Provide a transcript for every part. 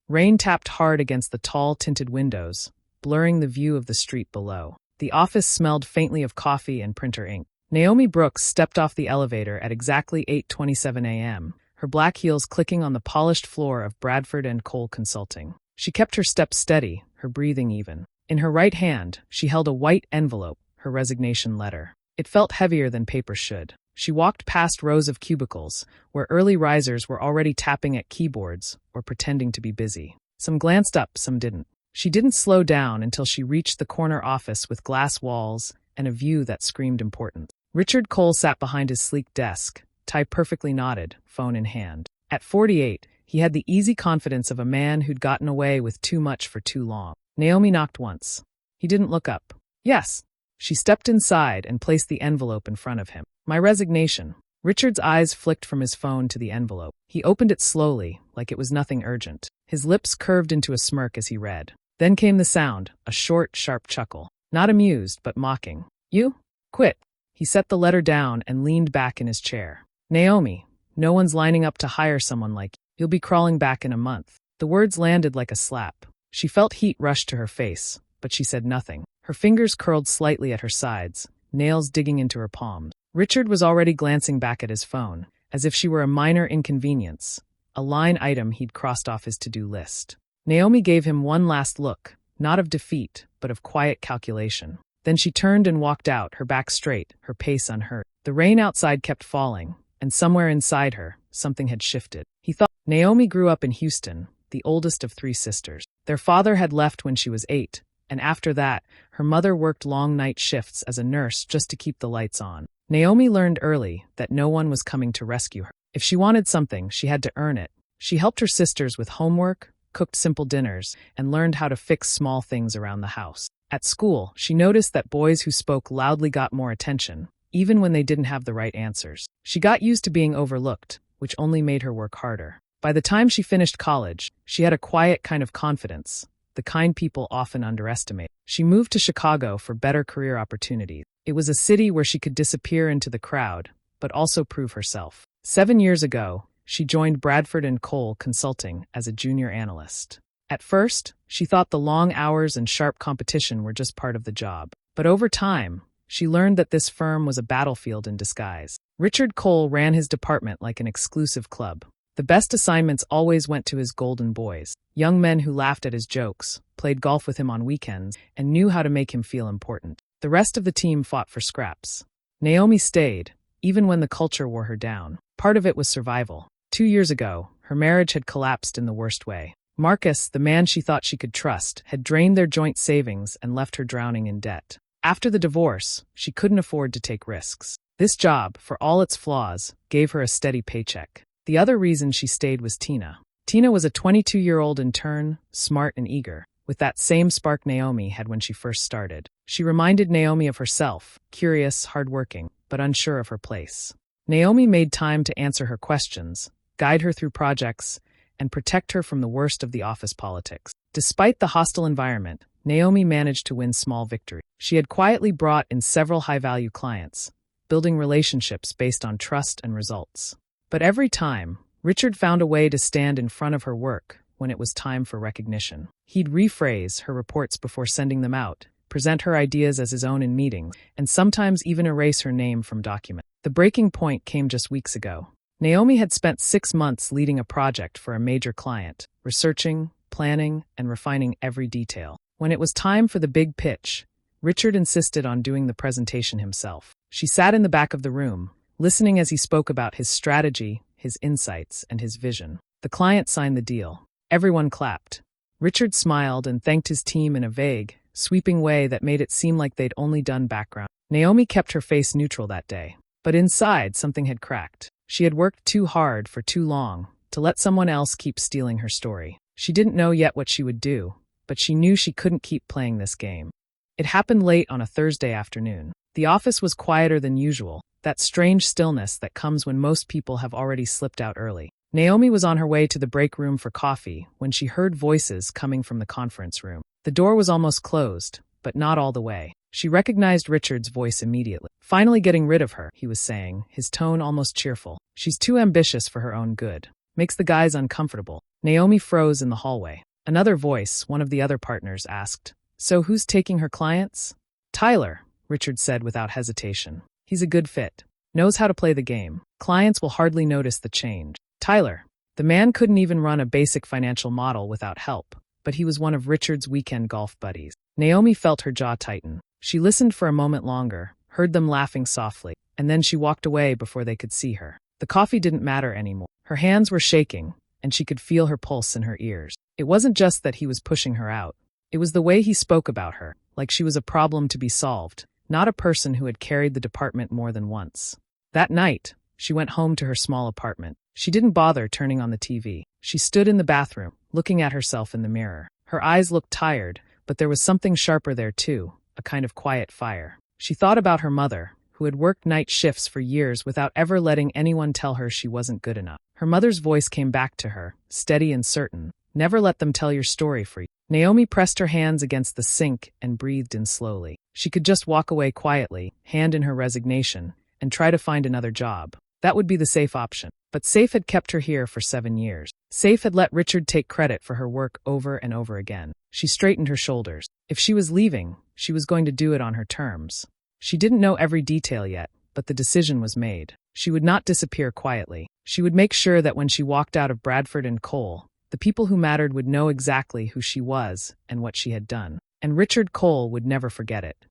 Rain tapped hard against the tall, tinted windows, blurring the view of the street below. The office smelled faintly of coffee and printer ink. Naomi Brooks stepped off the elevator at exactly 8:27 a.m., her black heels clicking on the polished floor of Bradford & Cole Consulting. She kept her steps steady, her breathing even. In her right hand, she held a white envelope, her resignation letter. It felt heavier than paper should. She walked past rows of cubicles, where early risers were already tapping at keyboards or pretending to be busy. Some glanced up, some didn't. She didn't slow down until she reached the corner office with glass walls and a view that screamed importance. Richard Cole sat behind his sleek desk, tie perfectly knotted, phone in hand. At 48, he had the easy confidence of a man who'd gotten away with too much for too long. Naomi knocked once. He didn't look up. Yes. She stepped inside and placed the envelope in front of him. My resignation. Richard's eyes flicked from his phone to the envelope. He opened it slowly, like it was nothing urgent. His lips curved into a smirk as he read. Then came the sound, a short, sharp chuckle. Not amused, but mocking. You? Quit. He set the letter down and leaned back in his chair. Naomi, no one's lining up to hire someone like you. You'll be crawling back in a month. The words landed like a slap. She felt heat rush to her face, but she said nothing. Her fingers curled slightly at her sides, nails digging into her palms. Richard was already glancing back at his phone, as if she were a minor inconvenience, a line item he'd crossed off his to-do list. Naomi gave him one last look, not of defeat, but of quiet calculation. Then she turned and walked out, her back straight, her pace unhurt. The rain outside kept falling, and somewhere inside her, something had shifted. He thought. Naomi grew up in Houston, the oldest of 3 sisters. Their father had left when she was 8, and after that, her mother worked long night shifts as a nurse just to keep the lights on. Naomi learned early that no one was coming to rescue her. If she wanted something, she had to earn it. She helped her sisters with homework, cooked simple dinners, and learned how to fix small things around the house. At school, she noticed that boys who spoke loudly got more attention, even when they didn't have the right answers. She got used to being overlooked, which only made her work harder. By the time she finished college, she had a quiet kind of confidence, the kind people often underestimate. She moved to Chicago for better career opportunities. It was a city where she could disappear into the crowd, but also prove herself. 7 years ago, she joined Bradford & Cole Consulting as a junior analyst. At first, she thought the long hours and sharp competition were just part of the job. But over time, she learned that this firm was a battlefield in disguise. Richard Cole ran his department like an exclusive club. The best assignments always went to his golden boys, young men who laughed at his jokes, played golf with him on weekends, and knew how to make him feel important. The rest of the team fought for scraps. Naomi stayed, even when the culture wore her down. Part of it was survival. 2 years ago, her marriage had collapsed in the worst way. Marcus, the man she thought she could trust, had drained their joint savings and left her drowning in debt. After the divorce, she couldn't afford to take risks. This job, for all its flaws, gave her a steady paycheck. The other reason she stayed was Tina. Tina was a 22-year-old intern, smart and eager, with that same spark Naomi had when she first started. She reminded Naomi of herself, curious, hardworking, but unsure of her place. Naomi made time to answer her questions, guide her through projects, and protect her from the worst of the office politics. Despite the hostile environment, Naomi managed to win small victories. She had quietly brought in several high-value clients, building relationships based on trust and results. But every time, Richard found a way to stand in front of her work when it was time for recognition. He'd rephrase her reports before sending them out, present her ideas as his own in meetings, and sometimes even erase her name from documents. The breaking point came just weeks ago. Naomi had spent 6 months leading a project for a major client, researching, planning, and refining every detail. When it was time for the big pitch, Richard insisted on doing the presentation himself. She sat in the back of the room, listening as he spoke about his strategy, his insights, and his vision. The client signed the deal. Everyone clapped. Richard smiled and thanked his team in a vague, sweeping way that made it seem like they'd only done background. Naomi kept her face neutral that day. But inside, something had cracked. She had worked too hard for too long to let someone else keep stealing her story. She didn't know yet what she would do, but she knew she couldn't keep playing this game. It happened late on a Thursday afternoon. The office was quieter than usual, that strange stillness that comes when most people have already slipped out early. Naomi was on her way to the break room for coffee when she heard voices coming from the conference room. The door was almost closed, but not all the way. She recognized Richard's voice immediately. Finally getting rid of her, he was saying, his tone almost cheerful. She's too ambitious for her own good. Makes the guys uncomfortable. Naomi froze in the hallway. Another voice, one of the other partners, asked, "So who's taking her clients?" "Tyler," Richard said without hesitation. "He's a good fit. Knows how to play the game. Clients will hardly notice the change." Tyler. The man couldn't even run a basic financial model without help, but he was one of Richard's weekend golf buddies. Naomi felt her jaw tighten. She listened for a moment longer, heard them laughing softly, and then she walked away before they could see her. The coffee didn't matter anymore. Her hands were shaking, and she could feel her pulse in her ears. It wasn't just that he was pushing her out. It was the way he spoke about her, like she was a problem to be solved, not a person who had carried the department more than once. That night, she went home to her small apartment. She didn't bother turning on the TV. She stood in the bathroom, looking at herself in the mirror. Her eyes looked tired, but there was something sharper there too, a kind of quiet fire. She thought about her mother, who had worked night shifts for years without ever letting anyone tell her she wasn't good enough. Her mother's voice came back to her, steady and certain. "Never let them tell your story for you." Naomi pressed her hands against the sink and breathed in slowly. She could just walk away quietly, hand in her resignation, and try to find another job. That would be the safe option. But Safe had kept her here for 7 years. Safe had let Richard take credit for her work over and over again. She straightened her shoulders. If she was leaving, she was going to do it on her terms. She didn't know every detail yet, but the decision was made. She would not disappear quietly. She would make sure that when she walked out of Bradford and Cole, the people who mattered would know exactly who she was and what she had done. And Richard Cole would never forget it.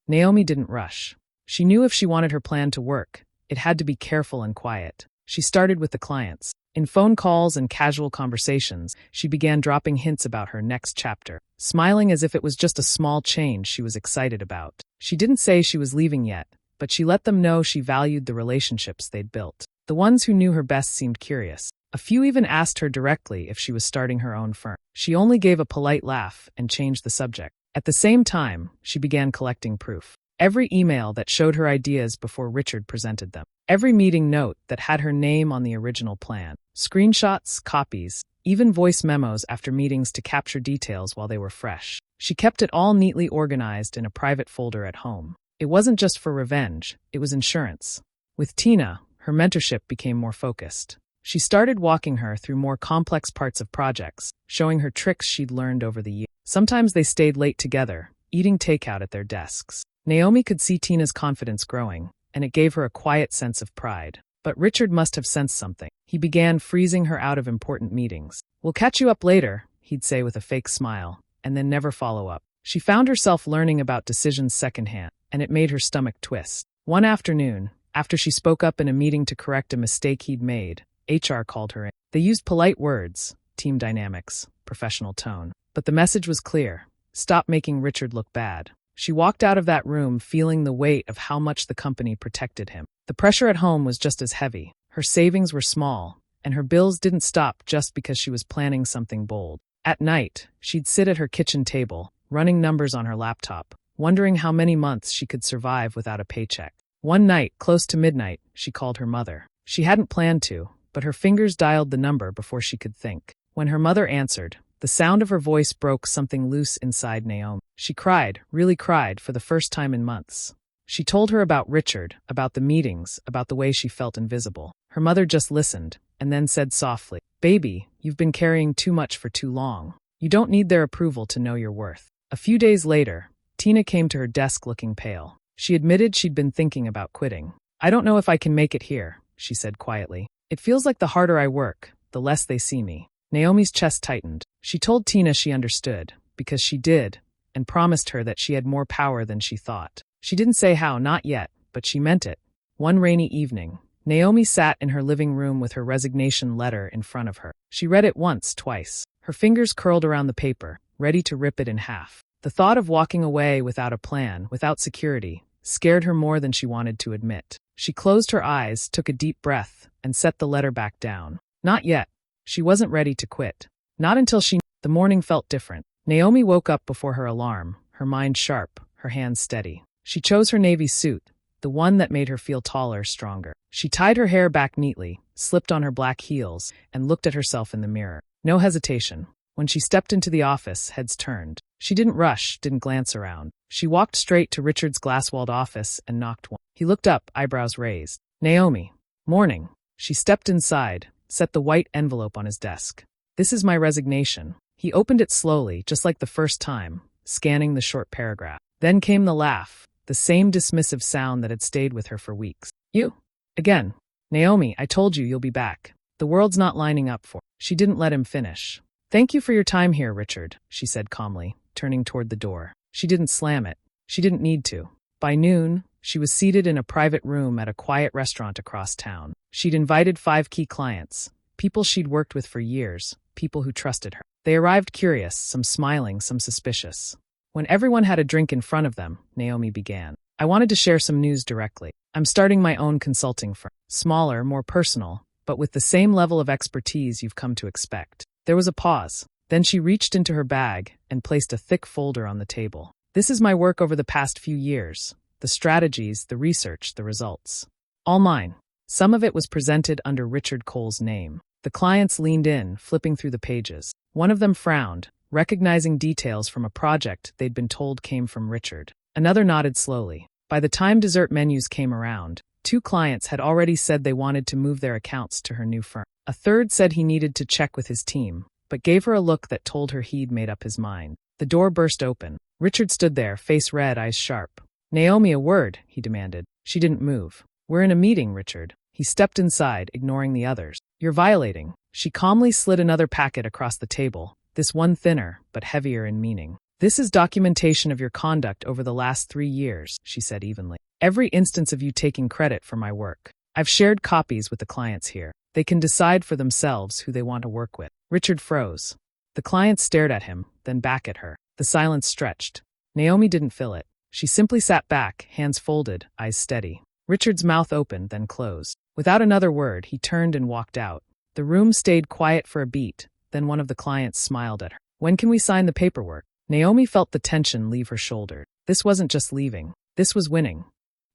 Naomi didn't rush. She knew if she wanted her plan to work, it had to be careful and quiet. She started with the clients. In phone calls and casual conversations, she began dropping hints about her next chapter, smiling as if it was just a small change she was excited about. She didn't say she was leaving yet, but she let them know she valued the relationships they'd built. The ones who knew her best seemed curious. A few even asked her directly if she was starting her own firm. She only gave a polite laugh and changed the subject. At the same time, she began collecting proof. Every email that showed her ideas before Richard presented them. Every meeting note that had her name on the original plan. Screenshots, copies, even voice memos after meetings to capture details while they were fresh. She kept it all neatly organized in a private folder at home. It wasn't just for revenge, it was insurance. With Tina, her mentorship became more focused. She started walking her through more complex parts of projects, showing her tricks she'd learned over the years. Sometimes they stayed late together, eating takeout at their desks. Naomi could see Tina's confidence growing, and it gave her a quiet sense of pride. But Richard must have sensed something. He began freezing her out of important meetings. "We'll catch you up later," he'd say with a fake smile, and then never follow up. She found herself learning about decisions secondhand, and it made her stomach twist. One afternoon, after she spoke up in a meeting to correct a mistake he'd made, HR called her in. They used polite words, team dynamics, professional tone. But the message was clear. Stop making Richard look bad. She walked out of that room feeling the weight of how much the company protected him. The pressure at home was just as heavy. Her savings were small, and her bills didn't stop just because she was planning something bold. At night, she'd sit at her kitchen table, running numbers on her laptop, wondering how many months she could survive without a paycheck. One night, close to midnight, she called her mother. She hadn't planned to, but her fingers dialed the number before she could think. When her mother answered, the sound of her voice broke something loose inside Naomi. She cried, really cried, for the first time in months. She told her about Richard, about the meetings, about the way she felt invisible. Her mother just listened, and then said softly, "Baby, you've been carrying too much for too long. You don't need their approval to know your worth." A few days later, Tina came to her desk looking pale. She admitted she'd been thinking about quitting. "I don't know if I can make it here," she said quietly. "It feels like the harder I work, the less they see me." Naomi's chest tightened. She told Tina she understood, because she did, and promised her that she had more power than she thought. She didn't say how, not yet, but she meant it. One rainy evening, Naomi sat in her living room with her resignation letter in front of her. She read it once, twice. Her fingers curled around the paper, ready to rip it in half. The thought of walking away without a plan, without security, scared her more than she wanted to admit. She closed her eyes, took a deep breath, and set the letter back down. Not yet. She wasn't ready to quit. Not until she... The morning felt different. Naomi woke up before her alarm, her mind sharp, her hands steady. She chose her navy suit, the one that made her feel taller, stronger. She tied her hair back neatly, slipped on her black heels, and looked at herself in the mirror. No hesitation. When she stepped into the office, heads turned. She didn't rush, didn't glance around. She walked straight to Richard's glass-walled office and knocked once. He looked up, eyebrows raised. "Naomi." "Morning." She stepped inside, set the white envelope on his desk. "This is my resignation." He opened it slowly, just like the first time, scanning the short paragraph. Then came the laugh, the same dismissive sound that had stayed with her for weeks. "You? Again? Naomi, I told you you'll be back. The world's not lining up for." She didn't let him finish. "Thank you for your time here, Richard," she said calmly, turning toward the door. She didn't slam it. She didn't need to. By noon, she was seated in a private room at a quiet restaurant across town. She'd invited 5 key clients, people she'd worked with for years, people who trusted her. They arrived curious, some smiling, some suspicious. When everyone had a drink in front of them, Naomi began. "I wanted to share some news directly. I'm starting my own consulting firm. Smaller, more personal, but with the same level of expertise you've come to expect." There was a pause. Then she reached into her bag and placed a thick folder on the table. "This is my work over the past few years. The strategies, the research, the results. All mine." Some of it was presented under Richard Cole's name. The clients leaned in, flipping through the pages. One of them frowned, recognizing details from a project they'd been told came from Richard. Another nodded slowly. By the time dessert menus came around, 2 clients had already said they wanted to move their accounts to her new firm. A third said he needed to check with his team, but gave her a look that told her he'd made up his mind. The door burst open. Richard stood there, face red, eyes sharp. "Naomi, a word," he demanded. She didn't move. "We're in a meeting, Richard." He stepped inside, ignoring the others. "You're violating." She calmly slid another packet across the table, this one thinner, but heavier in meaning. "This is documentation of your conduct over the last 3 years, she said evenly. "Every instance of you taking credit for my work. I've shared copies with the clients here. They can decide for themselves who they want to work with." Richard froze. The clients stared at him, then back at her. The silence stretched. Naomi didn't fill it. She simply sat back, hands folded, eyes steady. Richard's mouth opened, then closed. Without another word, he turned and walked out. The room stayed quiet for a beat, then one of the clients smiled at her. "When can we sign the paperwork?" Naomi felt the tension leave her shoulders. This wasn't just leaving. This was winning.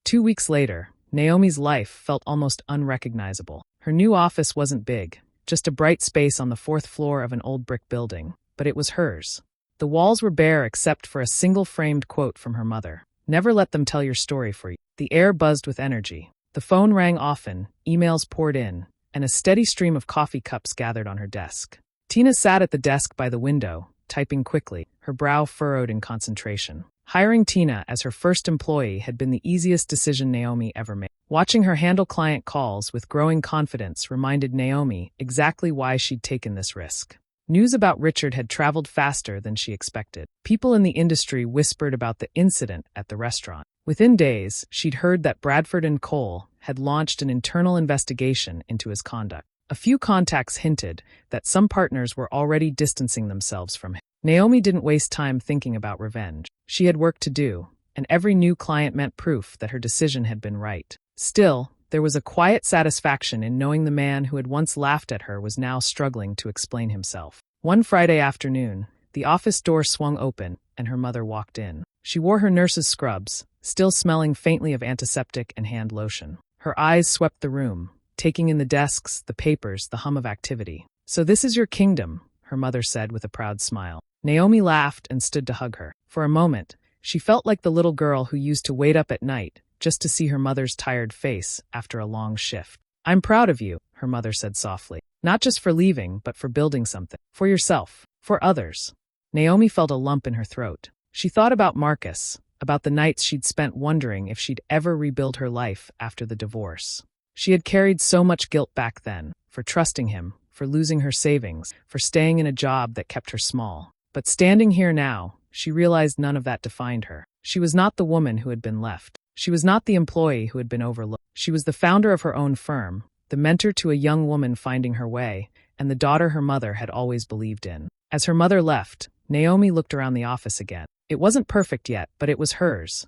2 weeks later, Naomi's life felt almost unrecognizable. Her new office wasn't big, just a bright space on the 4th floor of an old brick building, but it was hers. The walls were bare except for a single framed quote from her mother. "Never let them tell your story for you." The air buzzed with energy. The phone rang often, emails poured in, and a steady stream of coffee cups gathered on her desk. Tina sat at the desk by the window, typing quickly, her brow furrowed in concentration. Hiring Tina as her first employee had been the easiest decision Naomi ever made. Watching her handle client calls with growing confidence reminded Naomi exactly why she'd taken this risk. News about Richard had traveled faster than she expected. People in the industry whispered about the incident at the restaurant. Within days, she'd heard that Bradford and Cole had launched an internal investigation into his conduct. A few contacts hinted that some partners were already distancing themselves from him. Naomi didn't waste time thinking about revenge. She had work to do, and every new client meant proof that her decision had been right. Still, there was a quiet satisfaction in knowing the man who had once laughed at her was now struggling to explain himself. One Friday afternoon, the office door swung open, and her mother walked in. She wore her nurse's scrubs, still smelling faintly of antiseptic and hand lotion. Her eyes swept the room, taking in the desks, the papers, the hum of activity. "So this is your kingdom," her mother said with a proud smile. Naomi laughed and stood to hug her. For a moment, she felt like the little girl who used to wait up at night just to see her mother's tired face after a long shift. "I'm proud of you," her mother said softly. "Not just for leaving, but for building something. For yourself. For others." Naomi felt a lump in her throat. She thought about Marcus, about the nights she'd spent wondering if she'd ever rebuild her life after the divorce. She had carried so much guilt back then, for trusting him, for losing her savings, for staying in a job that kept her small. But standing here now, she realized none of that defined her. She was not the woman who had been left. She was not the employee who had been overlooked. She was the founder of her own firm, the mentor to a young woman finding her way, and the daughter her mother had always believed in. As her mother left, Naomi looked around the office again. It wasn't perfect yet, but it was hers,